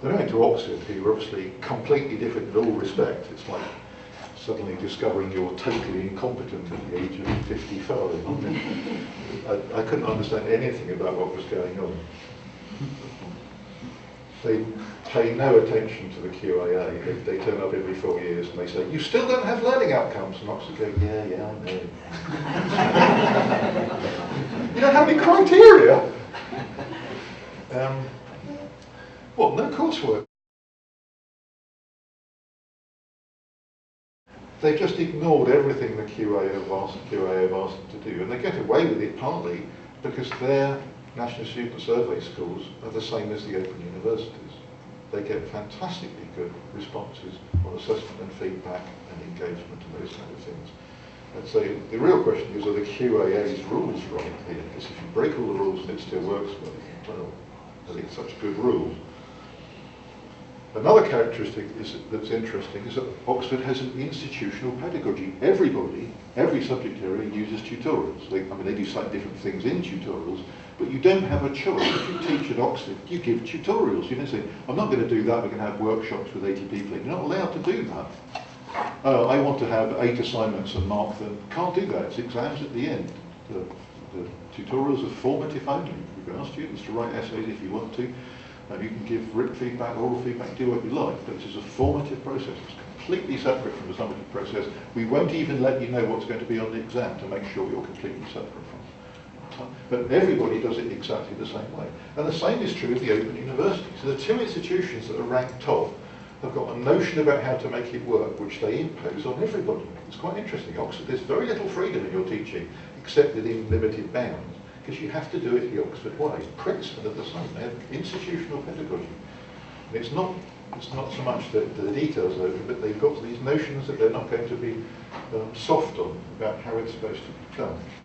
Then I went to Oxford, who were obviously completely different in all respects. It's like suddenly discovering you're totally incompetent at the age of 55. I couldn't understand anything about what was going on. They pay no attention to the QAA. They turn up every 4 years and they say, "You still don't have learning outcomes." And Oxford go, "Yeah, I know." You don't have any criteria? What, no coursework? They've just ignored everything the QA have asked them to do, and they get away with it partly because their National Student Survey schools are the same as the Open Universities. They get fantastically good responses on assessment and feedback and engagement and those kind of things. And so the real question is, are the QAA's rules right here? Because if you break all the rules and it still works well, I think such good rules. Another characteristic that's interesting is that Oxford has an institutional pedagogy. Everybody, every subject area uses tutorials. They do slightly different things in tutorials, but you don't have a choice. If you teach at Oxford, you give tutorials. You don't say, "I'm not going to do that, we're going to have workshops with 80 people." You're not allowed to do that. I want to have 8 assignments and mark them. Can't do that, it's exams at the end. The tutorials are formative only. You can ask students to write essays if you want to. You can give written feedback, oral feedback, do what you like, but this is a formative process. It's completely separate from the summative process. We won't even let you know what's going to be on the exam to make sure you're completely separate from it. But everybody does it exactly the same way. And the same is true of the Open University. So the 2 institutions that are ranked top have got a notion about how to make it work, which they impose on everybody. It's quite interesting. Oxford, there's very little freedom in your teaching, except within limited bounds, because you have to do it the Oxford way. Princeton are the same. They have institutional pedagogy. And it's not so much the details of it, but they've got these notions that they're not going to be soft on about how it's supposed to be done.